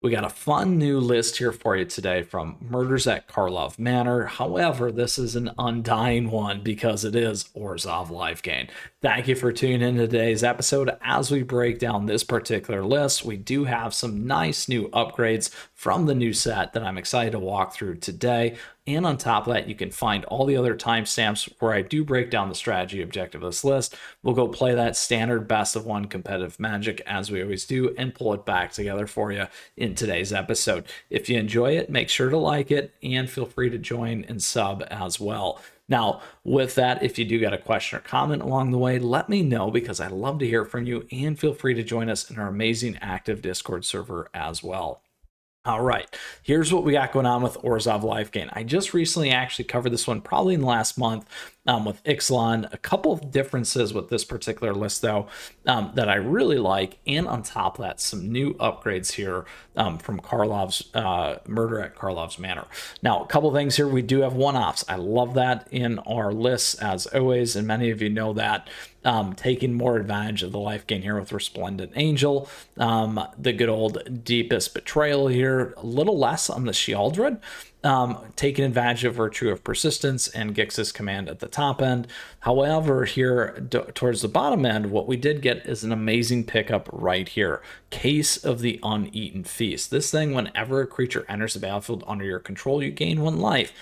We got a fun new list here for you today from Murders at Karlov Manor. However, this is an undying one because it is Orzhov Life Gain. Thank you for tuning in to today's episode. As we break down this particular list, we do have some nice new upgrades from the new set that I'm excited to walk through today. And on top of that, you can find all the other timestamps where I do break down the strategy objective of this list. We'll go play that standard best of one competitive Magic as we always do and pull it back together for you in today's episode. If you enjoy it, make sure to like it and feel free to join and sub as well. Now, with that, if you do got a question or comment along the way, let me know because I'd love to hear from you, and feel free to join us in our amazing active Discord server as well. All right, here's what we got going on with Orzhov Life Gain. I just recently actually covered this one probably in the last month with Ixalan. A couple of differences with this particular list, though, that I really like. And on top of that, some new upgrades here from Karlov's Murder at Karlov's Manor. Now, a couple of things here. We do have one-offs. I love that in our lists, as always, and many of you know that. Taking more advantage of the life gain here with Resplendent Angel, the good old Deepest Betrayal here, a little less on the Shealdred, taking advantage of Virtue of Persistence and Gix's Command at the top end. However, here towards the bottom end, what we did get is an amazing pickup right here. Case of the Uneaten Feast. This thing, whenever a creature enters the battlefield under your control, you gain 1 life.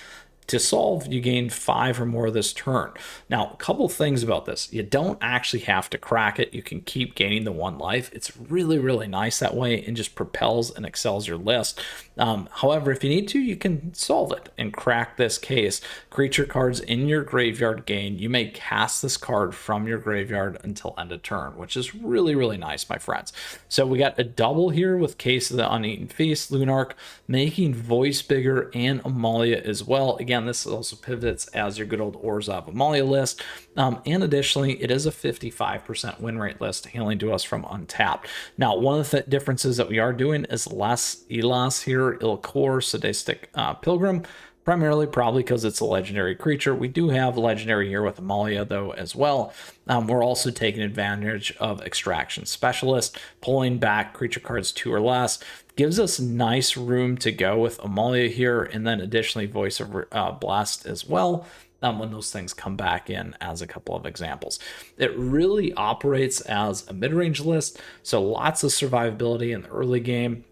To solve, you gain 5 or more this turn. Now, a couple things about this. You don't actually have to crack it. You can keep gaining the 1 life. It's really, really nice that way and just propels and excels your list. However, if you need to, you can solve it and crack this case. Creature cards in your graveyard gain. You may cast this card from your graveyard until end of turn, which is really, really nice, my friends. So we got a double here with Case of the Uneaten Feast, Lunark, making Voice bigger, and Amalia as well. Again, this also pivots as your good old Orzhov Amalia list. And additionally, it is a 55% win rate list hailing to us from Untapped. Now, one of the differences that we are doing is less Elas here, Ilkor, Sadistic Pilgrim, primarily probably because it's a legendary creature. We do have legendary here with Amalia, though, as well. We're also taking advantage of Extraction Specialist, pulling back creature cards 2 or less. Gives us nice room to go with Amalia here, and then additionally Voice of Blast as well, when those things come back in as a couple of examples. It really operates as a mid-range list, so lots of survivability in the early game.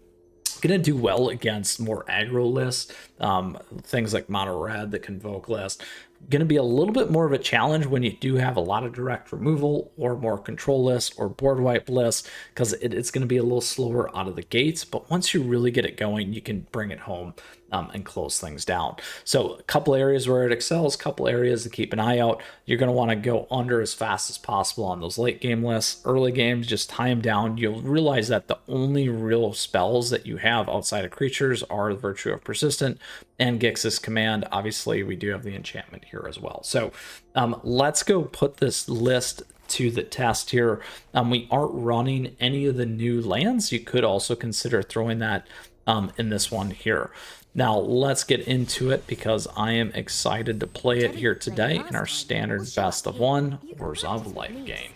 Going to do well against more aggro lists, things like Mono Red, the Convoke list. Going to be a little bit more of a challenge when you do have a lot of direct removal or more control lists or board wipe lists, because it's going to be a little slower out of the gates. But once you really get it going, you can bring it home and close things down. So a couple areas where it excels, a couple areas to keep an eye out. You're going to want to go under as fast as possible on those late game lists. Early games, just tie them down. You'll realize that the only real spells that you have outside of creatures are the Virtue of Persistent and Gix's Command. Obviously, we do have the enchantment here as well. So let's go put this list to the test here. We aren't running any of the new lands. You could also consider throwing that in this one here. Now let's get into it because I am excited to play it here today in our standard best of one Orzhov Life Gain.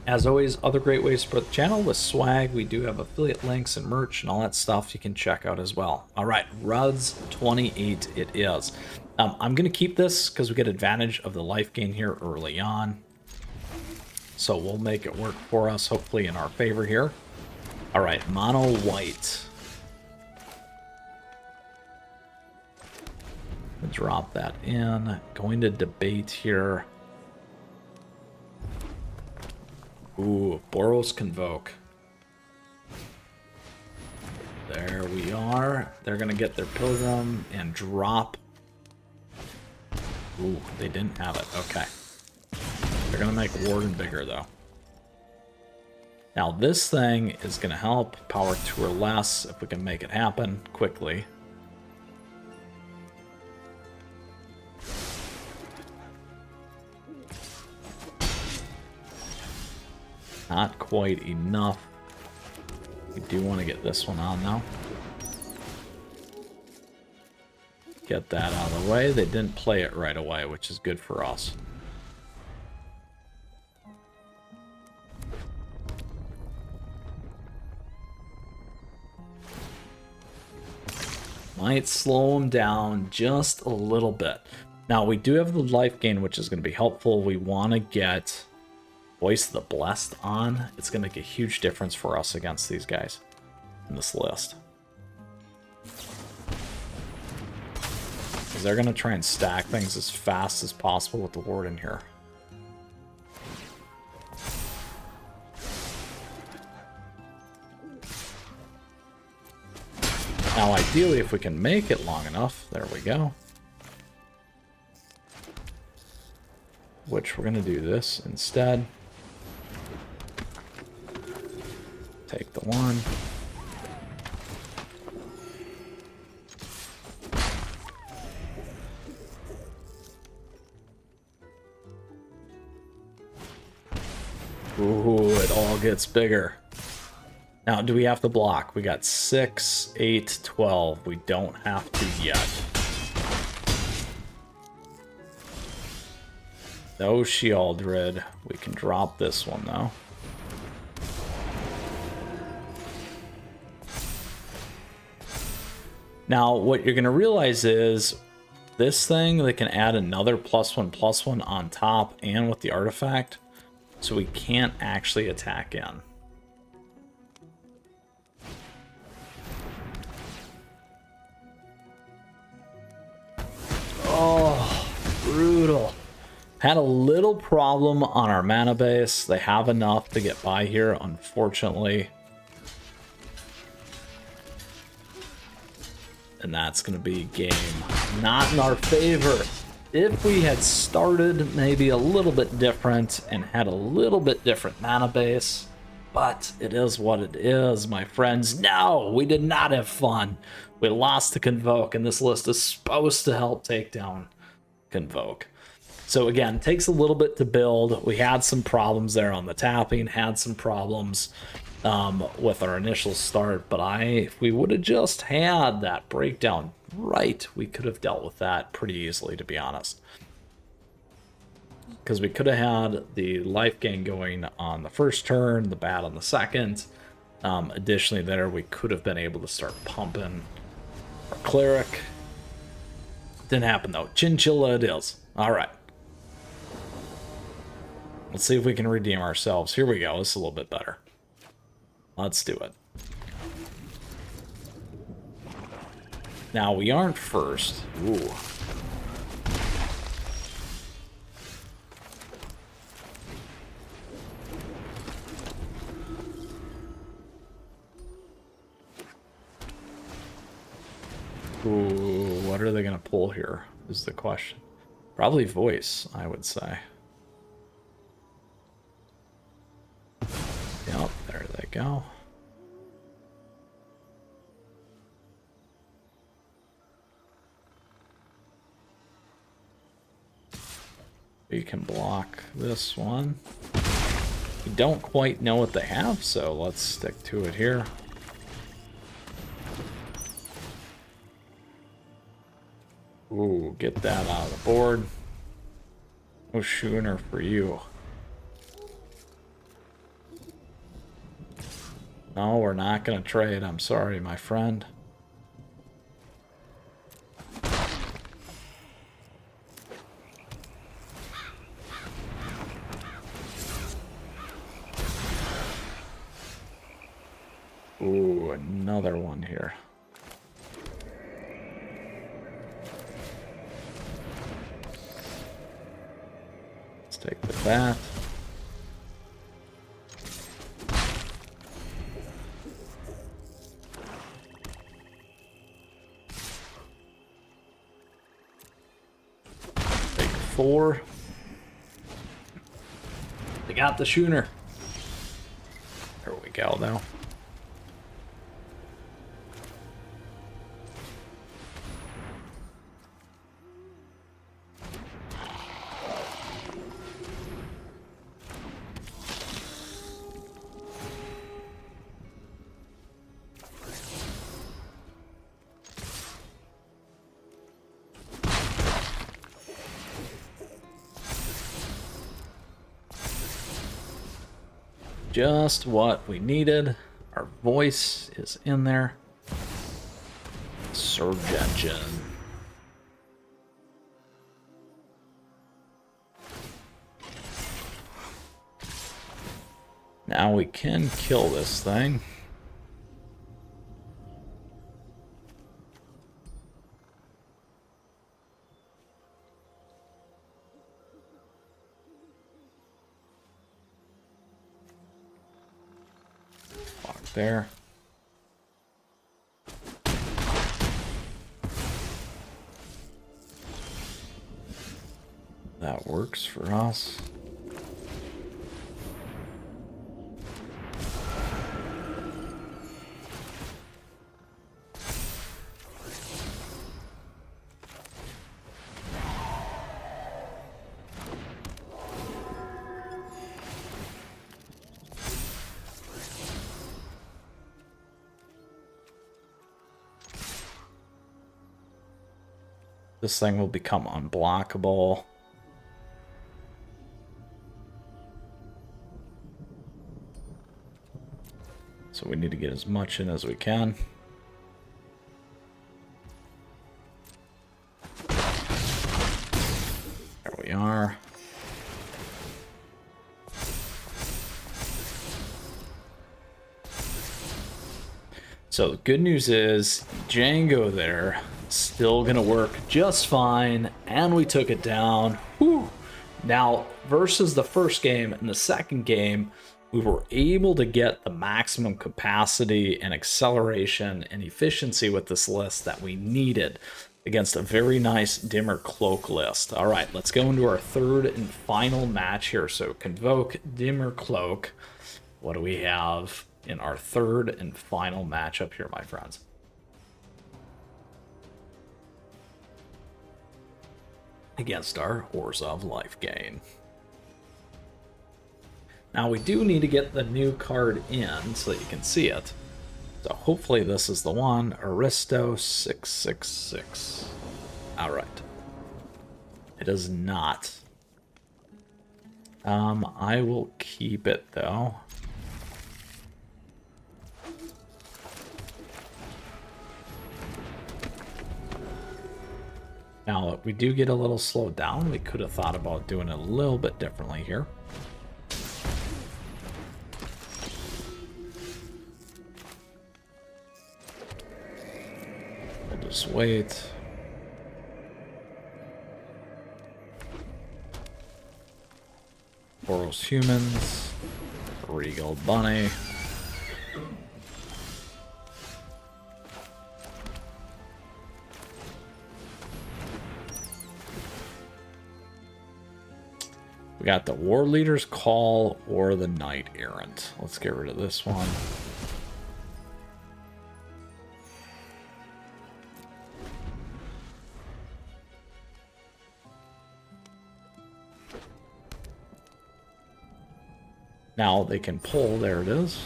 As always, other great ways to support the channel with swag. We do have affiliate links and merch and all that stuff you can check out as well. All right, Ruds 28 it is. I'm going to keep this because we get advantage of the life gain here early on. So we'll make it work for us, hopefully in our favor here. All right, mono white. Drop that in. Going to debate here. Ooh, Boros Convoke. There we are. They're going to get their Pilgrim and drop. Ooh, they didn't have it. Okay. They're going to make Warden bigger, though. Now, this thing is going to help. Power 2 or less, if we can make it happen quickly. Not quite enough. We do want to get this one on now. Get that out of the way. They didn't play it right away, which is good for us. Might slow him down just a little bit. Now, we do have the life gain, which is going to be helpful. We want to get Voice of the Blessed on. It's going to make a huge difference for us against these guys in this list. Because they're going to try and stack things as fast as possible with the Warden here. Now, ideally, if we can make it long enough, there we go. Which we're going to do this instead. Take the one. Ooh, it all gets bigger. Now, do we have to block? We got 6, 8, 12. We don't have to yet. No Sheoldred. We can drop this one, though. Now, what you're going to realize is this thing, they can add another +1/+1 on top and with the artifact. So we can't actually attack in. Oh, brutal. Had a little problem on our mana base. They have enough to get by here, unfortunately. And that's going to be game not in our favor. If we had started maybe a little bit different and had a little bit different mana base, but it is what it is, my friends. No, we did not have fun. We lost to Convoke, and this list is supposed to help take down Convoke. So again, it takes a little bit to build. We had some problems there on the tapping, had some problems with our initial start, but if we would have just had that breakdown right, we could have dealt with that pretty easily, to be honest. Because we could have had the life gain going on the first turn, the bat on the second. Additionally there, we could have been able to start pumping our cleric. Didn't happen though. Chinchilla it is. Alright. Let's see if we can redeem ourselves. Here we go. This is a little bit better. Let's do it. Now, we aren't first. Ooh. Ooh, what are they going to pull here is the question. Probably voice, I would say. Yep, there they go. We can block this one. We don't quite know what they have, so let's stick to it here. Ooh, get that out of the board. No schooner for you. No, we're not going to trade. I'm sorry, my friend. Ooh, another one here. Let's take the bat. Take 4. They got the schooner. There we go, though. Just what we needed. Our voice is in there. Surge Engine. Now we can kill this thing. Lock there. That works for us. This thing will become unblockable. So we need to get as much in as we can. There we are. So the good news is Django there still gonna work just fine, and we took it down. Whew. Now versus the first game and the second game, we were able to get the maximum capacity and acceleration and efficiency with this list that we needed against a very nice Dimir Cloak list. All right, let's go into our third and final match here. So Convoke, Dimir Cloak. What do we have in our third and final matchup here, my friends? Against our Orzhov Life Gain. Now we do need to get the new card in so that you can see it. So hopefully this is the one, Aristo 666. All right. It is not. I will keep it though. Now, we do get a little slowed down. We could have thought about doing it a little bit differently here. We'll just wait. Boros Humans. Regal Bunny. We got the War Leader's Call or the Knight Errant. Let's get rid of this one. Now they can pull. There it is.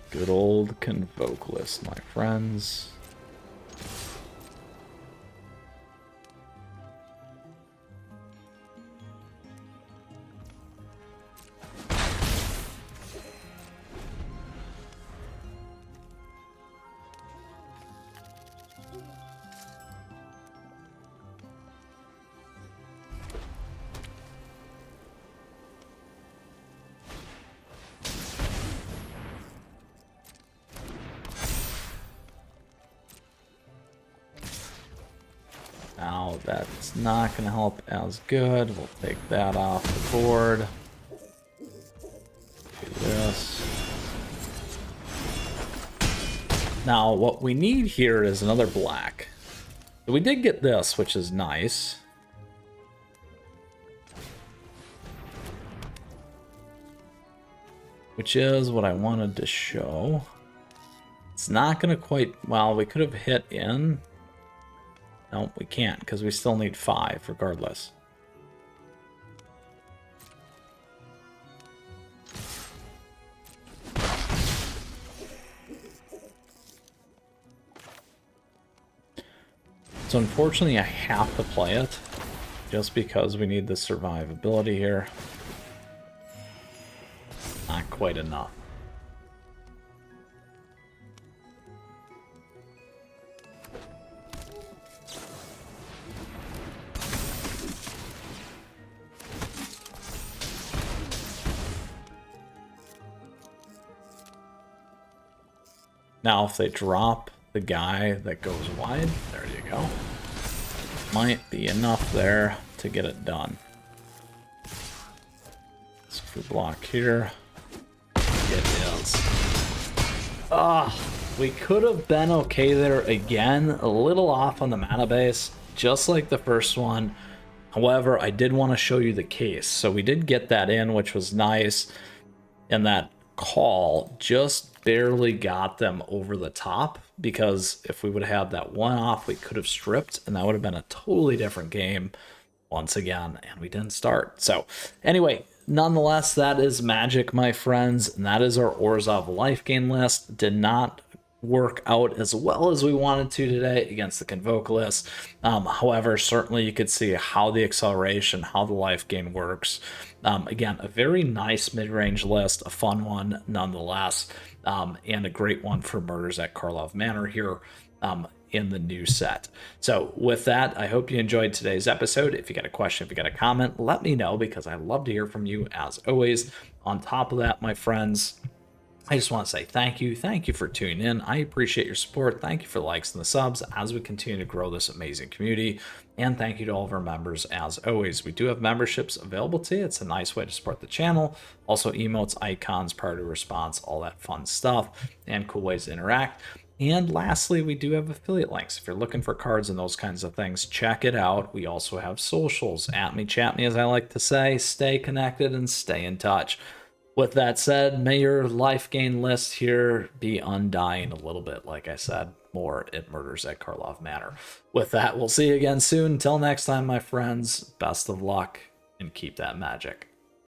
Good old Convoke list, my friends. Now that's not going to help as good. We'll take that off the board. Do this. Now what we need here is another black. So we did get this, which is nice. Which is what I wanted to show. It's not going to quite... Well, we could have hit in... No, we can't, because we still need 5, regardless. So unfortunately, I have to play it. just because we need the survivability here. Not quite enough. Now, if they drop the guy that goes wide, there you go. Might be enough there to get it done. So if we block here, it is. We could have been okay there again, a little off on the mana base, just like the first one. However, I did want to show you the case. So we did get that in, which was nice. And that call just barely got them over the top, because if we would have had that one off, we could have stripped, and that would have been a totally different game once again, and we didn't start. So anyway, nonetheless, that is Magic, my friends, and that is our Orzhov Life Gain list. Did not work out as well as we wanted to today against the Convoke list. However, certainly you could see how the acceleration, how the life gain works. Again, a very nice mid-range list, a fun one nonetheless, and a great one for Murders at Karlov Manor here in the new set. So with that, I hope you enjoyed today's episode. If you got a question, if you got a comment, let me know, because I love to hear from you as always. On top of that, my friends, I just want to say thank you. Thank you for tuning in. I appreciate your support. Thank you for the likes and the subs as we continue to grow this amazing community. And thank you to all of our members as always. We do have memberships available to you. It's a nice way to support the channel. Also emotes, icons, priority response, all that fun stuff, and cool ways to interact. And lastly, we do have affiliate links. If you're looking for cards and those kinds of things, check it out. We also have socials. At me, chat me, as I like to say. Stay connected and stay in touch. With that said, may your life gain list here be undying a little bit, like I said, more at Murders at Karlov Manor. With that, we'll see you again soon. Until next time, my friends, best of luck and keep that magic.